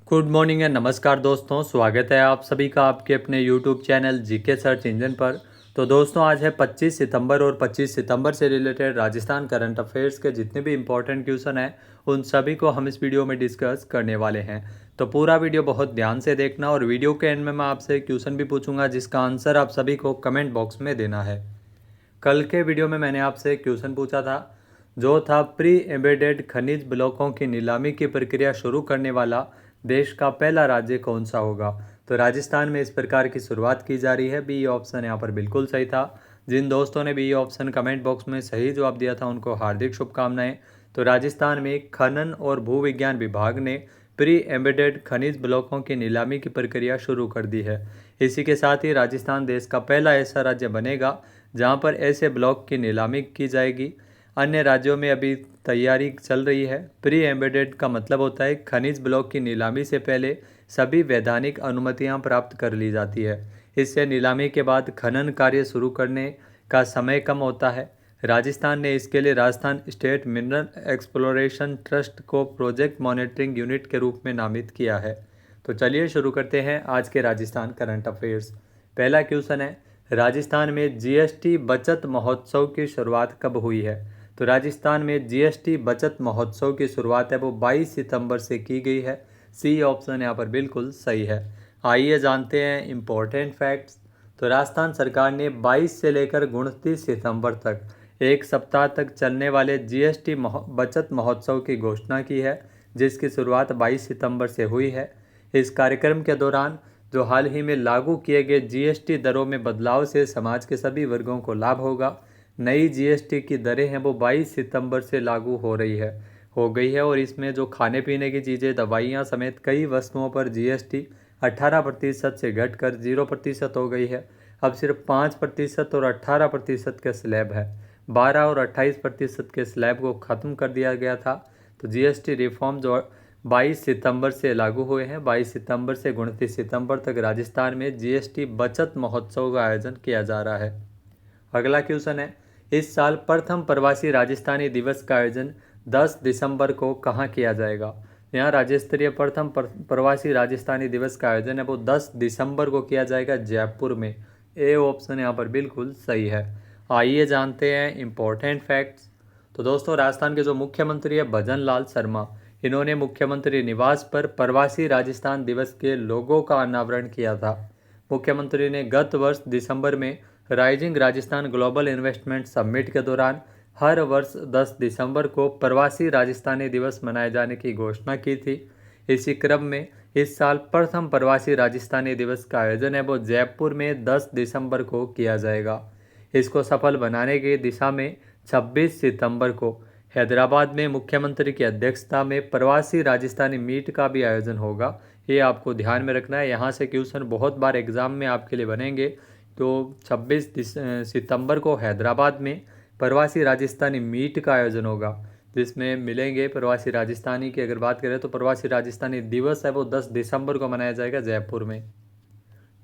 Good morning and नमस्कार दोस्तों, स्वागत है आप सभी का आपके अपने YouTube channel GK search engine पर। तो दोस्तों आज है 25 सितंबर और 25 सितंबर से रिलेटेड राजस्थान करंट अफेयर्स के जितने भी इंपॉर्टेंट क्वेश्चन हैं उन सभी को हम इस वीडियो में डिस्कस करने वाले हैं। तो पूरा वीडियो बहुत ध्यान से देखना और वीडियो के एंड में मैं आपसे क्वेश्चन भी पूछूंगा जिसका आंसर आप सभी को कमेंट बॉक्स में देना है। कल के वीडियो में मैंने आपसे क्वेश्चन पूछा था जो था प्री एम्बेडेड खनिज ब्लॉकों की नीलामी की प्रक्रिया शुरू करने वाला देश का पहला राज्य कौन सा होगा। तो राजस्थान में इस प्रकार की शुरुआत की जा रही है। बी ऑप्शन यहाँ पर बिल्कुल सही था। जिन दोस्तों ने बी ऑप्शन कमेंट बॉक्स में सही जवाब दिया था उनको हार्दिक शुभकामनाएं। तो राजस्थान में खनन और भू विज्ञान विभाग ने प्री एम्बेडेड खनिज ब्लॉकों की नीलामी की प्रक्रिया शुरू कर दी है। इसी के साथ ही राजस्थान देश का पहला ऐसा राज्य बनेगा जहां पर ऐसे ब्लॉक की नीलामी की जाएगी। अन्य राज्यों में अभी तैयारी चल रही है। प्री एम्बेडेड का मतलब होता है खनिज ब्लॉक की नीलामी से पहले सभी वैधानिक अनुमतियां प्राप्त कर ली जाती है। इससे नीलामी के बाद खनन कार्य शुरू करने का समय कम होता है। राजस्थान ने इसके लिए Rajasthan state mineral exploration trust को प्रोजेक्ट मॉनिटरिंग यूनिट के रूप में नामित किया है। तो चलिए शुरू करते हैं आज के राजस्थान करंट अफेयर्स। पहला क्वेश्चन है, राजस्थान में जीएसटी बचत महोत्सव की शुरुआत कब हुई है। तो राजस्थान में जीएसटी बचत महोत्सव की शुरुआत है वो 22 सितंबर से की गई है। सी ऑप्शन यहाँ पर बिल्कुल सही है। आइए जानते हैं इम्पोर्टेंट फैक्ट्स। तो राजस्थान सरकार ने 22 से लेकर 29 सितंबर तक एक सप्ताह तक चलने वाले जीएसटी बचत महोत्सव की घोषणा की है, जिसकी शुरुआत 22 सितंबर से हुई है। इस कार्यक्रम के दौरान जो हाल ही में लागू किए गए जीएसटी दरों में बदलाव से समाज के सभी वर्गों को लाभ होगा। नई जीएसटी की दरें हैं वो 22 सितंबर से लागू हो गई है और इसमें जो खाने पीने की चीज़ें, दवाइयाँ समेत कई वस्तुओं पर जीएसटी 18% से घटकर 0% हो गई है। अब सिर्फ 5% और 18% का स्लैब है। 12 और 28% के स्लैब को ख़त्म कर दिया गया था। तो जीएसटी रिफॉर्म जो 22 सितंबर से लागू हुए हैं। 22 सितंबर से 29 सितंबर तक राजस्थान में जीएसटी बचत महोत्सव का आयोजन किया जा रहा है। अगला क्वेश्चन है, इस साल प्रथम प्रवासी राजस्थानी दिवस का आयोजन 10 दिसंबर को कहाँ किया जाएगा। यहाँ राज्य स्तरीय प्रथम प्रवासी राजस्थानी दिवस का आयोजन है वो 10 दिसंबर को किया जाएगा जयपुर में। ए ऑप्शन यहाँ पर बिल्कुल सही है। आइए जानते हैं इम्पोर्टेंट फैक्ट्स। तो दोस्तों राजस्थान के जो मुख्यमंत्री है भजन लाल शर्मा, इन्होंने मुख्यमंत्री निवास पर प्रवासी राजस्थान दिवस के लोगो का अनावरण किया था। मुख्यमंत्री ने गत वर्ष दिसंबर में rising Rajasthan global investment summit के दौरान हर वर्ष 10 दिसंबर को प्रवासी राजस्थानी दिवस मनाए जाने की घोषणा की थी। इसी क्रम में इस साल प्रथम प्रवासी राजस्थानी दिवस का आयोजन है वो जयपुर में 10 दिसंबर को किया जाएगा। इसको सफल बनाने की दिशा में 26 सितंबर को हैदराबाद में मुख्यमंत्री की अध्यक्षता में प्रवासी राजस्थानी मीट का भी आयोजन होगा। ये आपको ध्यान में रखना है। यहाँ से क्वेश्चन बहुत बार एग्जाम में आपके लिए बनेंगे। तो 26 सितंबर को हैदराबाद में प्रवासी राजस्थानी मीट का आयोजन होगा, जिसमें मिलेंगे प्रवासी राजस्थानी की। अगर बात करें तो प्रवासी राजस्थानी दिवस है वो 10 दिसंबर को मनाया जाएगा जयपुर में।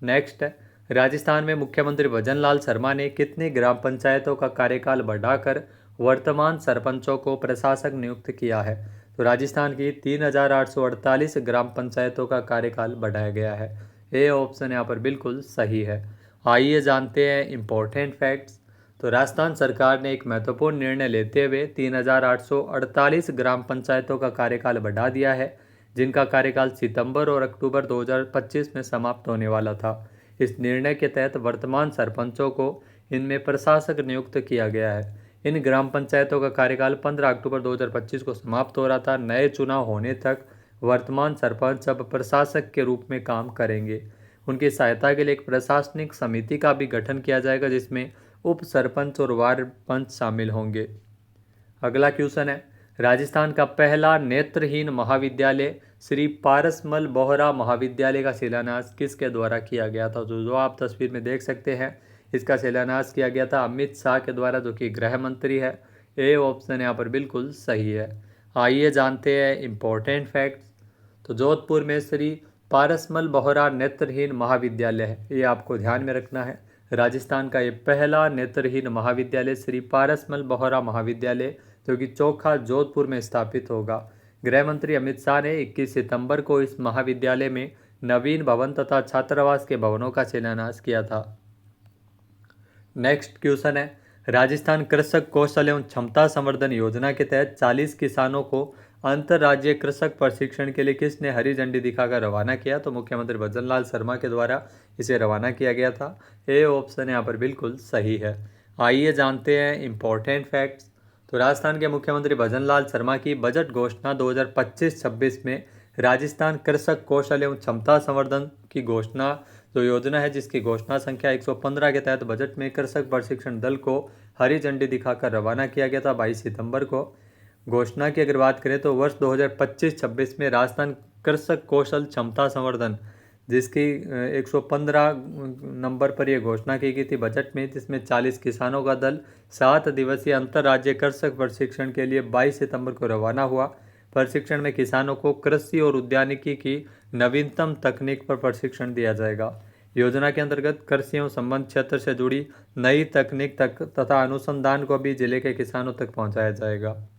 नेक्स्ट है, राजस्थान में मुख्यमंत्री भजन लाल शर्मा ने कितनी ग्राम पंचायतों का कार्यकाल बढ़ाकर वर्तमान सरपंचों को प्रशासक नियुक्त किया है। तो राजस्थान की 3848 ग्राम पंचायतों का कार्यकाल बढ़ाया गया है। ए ऑप्शन यहाँ पर बिल्कुल सही है। आइए जानते हैं इम्पोर्टेंट फैक्ट्स। तो राजस्थान सरकार ने एक महत्वपूर्ण निर्णय लेते हुए 3848 ग्राम पंचायतों का कार्यकाल बढ़ा दिया है, जिनका कार्यकाल सितंबर और अक्टूबर 2025 में समाप्त होने वाला था। इस निर्णय के तहत वर्तमान सरपंचों को इनमें प्रशासक नियुक्त किया गया है। इन ग्राम पंचायतों का कार्यकाल 15 अक्टूबर 2025 को समाप्त हो रहा था। नए चुनाव होने तक वर्तमान सरपंच अब प्रशासक के रूप में काम करेंगे। उनकी सहायता के लिए एक प्रशासनिक समिति का भी गठन किया जाएगा, जिसमें उप सरपंच और वार्ड पंच शामिल होंगे। अगला क्वेश्चन है, राजस्थान का पहला नेत्रहीन महाविद्यालय श्री पारसमल बोहरा महाविद्यालय का शिलान्यास किसके द्वारा किया गया था। जो आप तस्वीर में देख सकते हैं, इसका शिलान्यास किया गया था अमित शाह के द्वारा, जो कि गृह मंत्री है। ए ऑप्शन यहाँ पर बिल्कुल सही है। आइए जानते हैं इम्पोर्टेंट फैक्ट्स। तो जोधपुर में श्री पारसमल बोहरा नेत्रहीन महाविद्यालय है, ये आपको ध्यान में रखना है। राजस्थान का ये पहला नेत्रहीन महाविद्यालय श्री पारसमल बोहरा महाविद्यालय, जो कि चोखा जोधपुर में स्थापित होगा। गृह मंत्री अमित शाह ने 21 सितंबर को इस महाविद्यालय में नवीन भवन तथा छात्रावास के भवनों का शिलान्यास किया था। नेक्स्ट क्वेश्चन है, राजस्थान कृषक कौशल एवं क्षमता संवर्धन योजना के तहत 40 किसानों को अंतर्राज्यीय कृषक प्रशिक्षण के लिए किसने हरी झंडी दिखाकर रवाना किया? तो मुख्यमंत्री भजन लाल शर्मा के द्वारा इसे रवाना किया गया था। ए ऑप्शन यहाँ पर बिल्कुल सही है। आइए जानते हैं इंपॉर्टेंट फैक्ट्स। तो राजस्थान के मुख्यमंत्री भजन लाल शर्मा की बजट घोषणा 2025-26 में राजस्थान कृषक कौशल एवं क्षमता संवर्धन की घोषणा जो योजना है, जिसकी घोषणा संख्या 115 के तहत बजट में कृषक प्रशिक्षण दल को हरी झंडी दिखाकर रवाना किया गया था 22 सितंबर को। घोषणा की अगर बात करें तो वर्ष 2025-26 में राजस्थान कृषक कौशल क्षमता संवर्धन, जिसकी 115 नंबर पर यह घोषणा की गई थी बजट में, जिसमें 40 किसानों का दल 7 दिवसीय अंतर्राज्यीय कृषक प्रशिक्षण के लिए 22 सितंबर को रवाना हुआ। प्रशिक्षण में किसानों को कृषि और उद्यानिकी की नवीनतम तकनीक पर प्रशिक्षण दिया जाएगा। योजना के अंतर्गत कृषि एवं संबंध क्षेत्र से जुड़ी नई तकनीक तक तथा अनुसंधान को भी जिले के किसानों तक पहुंचाया जाएगा।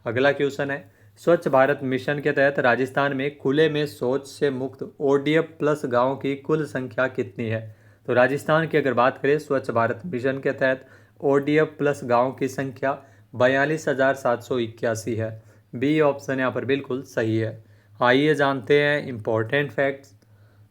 अगला क्वेश्चन है, स्वच्छ भारत मिशन के तहत राजस्थान में खुले में शौच से मुक्त ODF प्लस गाँव की कुल संख्या कितनी है? तो राजस्थान की अगर बात करें स्वच्छ भारत मिशन के तहत ODF प्लस गाँव की संख्या 42,781 है। बी ऑप्शन यहाँ पर बिल्कुल सही है। आइए जानते हैं इंपॉर्टेंट फैक्ट्स।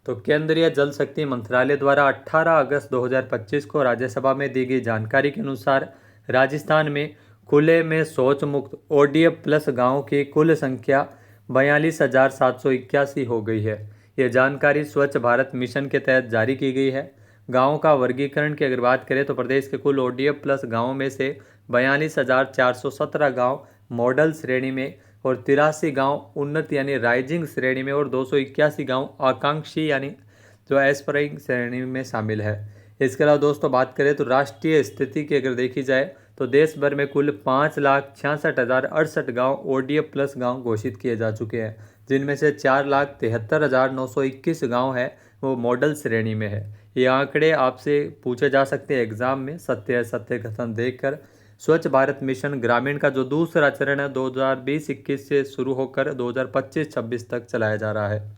तो केंद्रीय जल शक्ति मंत्रालय द्वारा 18 अगस्त 2025 को राज्यसभा में दी गई जानकारी के अनुसार राजस्थान में खुले में शौच मुक्त ODF प्लस गाँव की कुल संख्या 42,781 हो गई है। ये जानकारी स्वच्छ भारत मिशन के तहत जारी की गई है। गाँव का वर्गीकरण की अगर बात करें तो प्रदेश के कुल ODF प्लस गाँवों में से 42,417 गाँव मॉडल श्रेणी में और 83 गाँव उन्नत यानी राइजिंग श्रेणी में और 281 गाँव आकांक्षी यानी जो एस्पायरिंग श्रेणी में शामिल है। इसके अलावा दोस्तों बात करें तो राष्ट्रीय स्थिति की अगर देखी जाए तो देश भर में कुल 5,66,068 गाँव ODF प्लस गाँव घोषित किए जा चुके हैं, जिनमें से 4,73,921 गाँव है वो मॉडल श्रेणी में है। ये आंकड़े आपसे पूछे जा सकते हैं एग्जाम में सत्य असत्य कथन देखकर। स्वच्छ भारत मिशन ग्रामीण का जो दूसरा चरण है 2020-21 से शुरू होकर 2025-26 तक चलाया जा रहा है।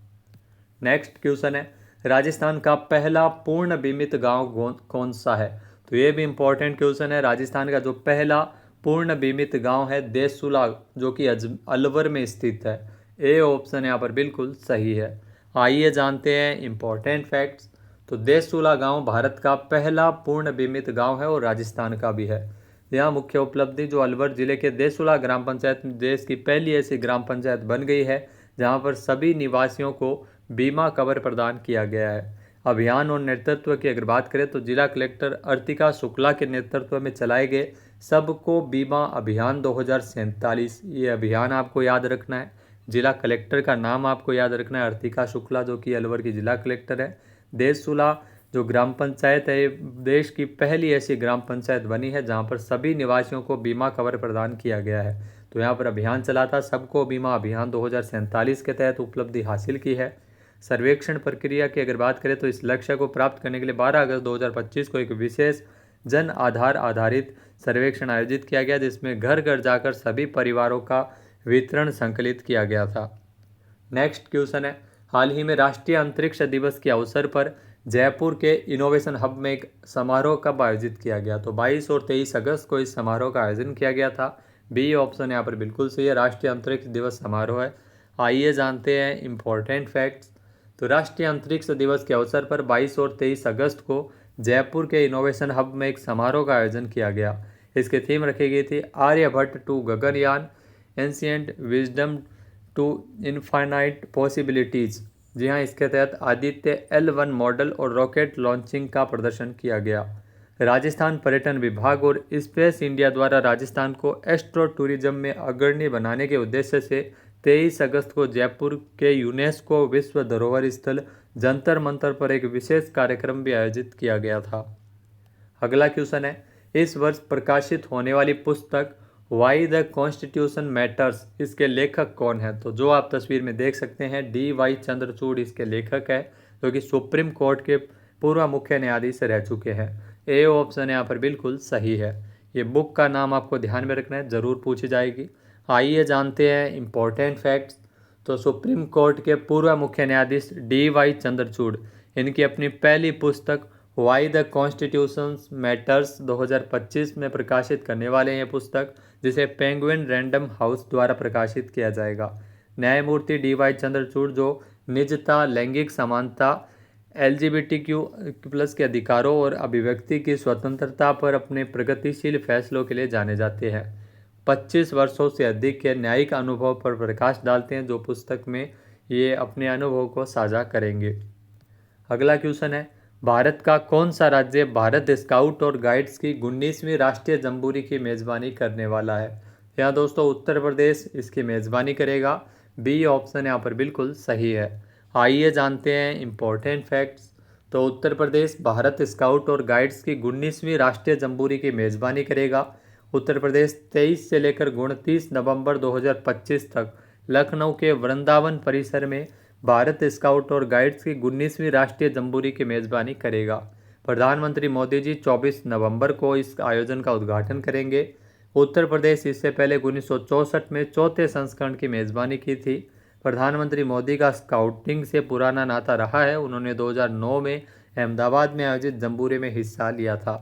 नेक्स्ट क्वेश्चन है, राजस्थान का पहला पूर्ण बीमित गांव कौन सा है? तो ये भी इंपॉर्टेंट क्वेश्चन है। राजस्थान का जो पहला पूर्ण बीमित गांव है देसुला, जो कि अलवर में स्थित है। ए ऑप्शन यहाँ पर बिल्कुल सही है। आइए जानते हैं इंपॉर्टेंट फैक्ट्स। तो देसुला गांव भारत का पहला पूर्ण बीमित गांव है और राजस्थान का भी है। यहाँ मुख्य उपलब्धि जो अलवर जिले के देसुला ग्राम पंचायत देश की पहली ऐसी ग्राम पंचायत बन गई है जहाँ पर सभी निवासियों को बीमा कवर प्रदान किया गया है। अभियान और नेतृत्व की अगर बात करें तो जिला कलेक्टर अर्तिका शुक्ला के नेतृत्व में चलाए गए सबको बीमा अभियान 2047, ये अभियान आपको याद रखना है। जिला कलेक्टर का नाम आपको याद रखना है अर्तिका शुक्ला, जो कि अलवर की जिला कलेक्टर है। देसुला जो ग्राम पंचायत है देश की पहली ऐसी ग्राम पंचायत बनी है जहाँ पर सभी निवासियों को बीमा कवर प्रदान किया गया है। तो यहाँ पर अभियान चला था सबको बीमा अभियान 2047 के तहत उपलब्धि हासिल की है। सर्वेक्षण प्रक्रिया की अगर बात करें तो इस लक्ष्य को प्राप्त करने के लिए 12 अगस्त 2025 को एक विशेष जन आधार आधारित सर्वेक्षण आयोजित किया गया, जिसमें घर घर जाकर सभी परिवारों का वितरण संकलित किया गया था। नेक्स्ट क्वेश्चन है, हाल ही में राष्ट्रीय अंतरिक्ष दिवस के अवसर पर जयपुर के इनोवेशन हब में एक समारोह कब आयोजित किया गया? तो 22 और 23 अगस्त को इस समारोह का आयोजन किया गया था। बी ऑप्शन यहाँ पर बिल्कुल सही है, राष्ट्रीय अंतरिक्ष दिवस समारोह है। आइए जानते हैं इंपॉर्टेंट फैक्ट्स। तो राष्ट्रीय अंतरिक्ष दिवस के अवसर पर 22 और 23 अगस्त को जयपुर के इनोवेशन हब में एक समारोह का आयोजन किया गया। इसकी थीम रखी गई थी Aryabhata to Gaganyaan, ancient wisdom to infinite possibilities. जी हाँ, इसके तहत आदित्य L1 मॉडल और रॉकेट लॉन्चिंग का प्रदर्शन किया गया। राजस्थान पर्यटन विभाग और स्पेस इंडिया द्वारा राजस्थान को एस्ट्रो टूरिज्म में अग्रणी बनाने के उद्देश्य से 23 अगस्त को जयपुर के यूनेस्को विश्व धरोहर स्थल जंतर मंतर पर एक विशेष कार्यक्रम भी आयोजित किया गया था। अगला क्वेश्चन है, इस वर्ष प्रकाशित होने वाली पुस्तक वाई द कॉन्स्टिट्यूशन मैटर्स, इसके लेखक कौन है? तो जो आप तस्वीर में देख सकते हैं DY चंद्रचूड़ इसके लेखक है, जो कि सुप्रीम कोर्ट के पूर्व मुख्य न्यायाधीश रह चुके हैं। ए ऑप्शन यहाँ पर बिल्कुल सही है। ये बुक का नाम आपको ध्यान में रखना है, जरूर पूछी जाएगी। आइए जानते हैं इम्पोर्टेंट फैक्ट्स। तो सुप्रीम कोर्ट के पूर्व मुख्य न्यायाधीश DY चंद्रचूड़, इनकी अपनी पहली पुस्तक वाई द कॉन्स्टिट्यूशन मैटर्स 2025 में प्रकाशित करने वाले हैं ये पुस्तक, जिसे पेंगुइन रैंडम हाउस द्वारा प्रकाशित किया जाएगा। न्यायमूर्ति DY चंद्रचूड़, जो निजता, लैंगिक समानता, LGBTQ+ के अधिकारों और अभिव्यक्ति की स्वतंत्रता पर अपने प्रगतिशील फैसलों के लिए जाने जाते हैं, 25 वर्षों से अधिक के न्यायिक अनुभव पर प्रकाश डालते हैं, जो पुस्तक में ये अपने अनुभव को साझा करेंगे। अगला क्वेश्चन है, भारत का कौन सा राज्य भारत स्काउट और गाइड्स की 19वीं राष्ट्रीय जम्बूरी की मेज़बानी करने वाला है? यहाँ दोस्तों उत्तर प्रदेश इसकी मेज़बानी करेगा। बी ऑप्शन यहाँ पर बिल्कुल सही है। आइए जानते हैं इम्पोर्टेंट फैक्ट्स। तो उत्तर प्रदेश भारत स्काउट और गाइड्स की 19वीं राष्ट्रीय जम्बूरी की मेज़बानी करेगा। उत्तर प्रदेश 23 से लेकर 29 नवंबर 2025 तक लखनऊ के वृंदावन परिसर में भारत स्काउट और गाइड्स की 19वीं राष्ट्रीय जम्बूरी की मेज़बानी करेगा। प्रधानमंत्री मोदी जी 24 नवंबर को इस आयोजन का उद्घाटन करेंगे। उत्तर प्रदेश इससे पहले 1964 में चौथे संस्करण की मेज़बानी की थी। प्रधानमंत्री मोदी का स्काउटिंग से पुराना नाता रहा है। उन्होंने 2009 में अहमदाबाद में आयोजित जम्बूरी में हिस्सा लिया था।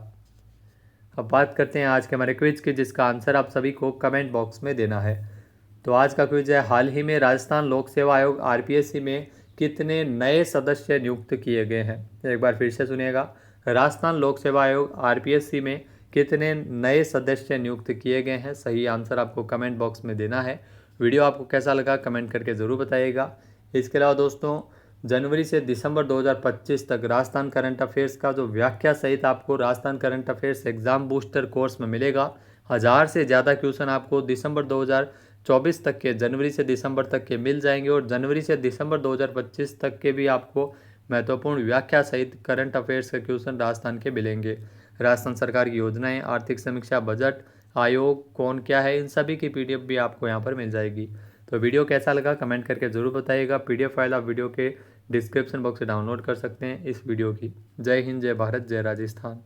अब बात करते हैं आज के हमारे क्विज की, जिसका आंसर आप सभी को कमेंट बॉक्स में देना है। तो आज का क्विज है, हाल ही में राजस्थान लोक सेवा आयोग RPSC में कितने नए सदस्य नियुक्त किए गए हैं? एक बार फिर से सुनिएगा, राजस्थान लोक सेवा आयोग RPSC में कितने नए सदस्य नियुक्त किए गए हैं? सही आंसर आपको कमेंट बॉक्स में देना है। वीडियो आपको कैसा लगा कमेंट करके ज़रूर बताइएगा। इसके अलावा दोस्तों, जनवरी से दिसंबर 2025 तक राजस्थान करंट अफेयर्स का जो व्याख्या सहित आपको Rajasthan current affairs exam booster course में मिलेगा। 1000 से ज़्यादा क्वेश्चन आपको दिसंबर 2024 तक के, जनवरी से दिसंबर तक के मिल जाएंगे, और जनवरी से दिसंबर 2025 तक के भी आपको महत्वपूर्ण व्याख्या सहित करंट अफेयर्स के क्वेश्चन राजस्थान के मिलेंगे। राजस्थान सरकार की योजनाएं, आर्थिक समीक्षा, बजट, आयोग कौन क्या है, इन सभी की PDF भी आपको यहाँ पर मिल जाएगी। तो वीडियो कैसा लगा कमेंट करके ज़रूर बताइएगा। PDF फाइल आप वीडियो के डिस्क्रिप्शन बॉक्स से डाउनलोड कर सकते हैं इस वीडियो की। जय हिंद, जय भारत, जय राजस्थान।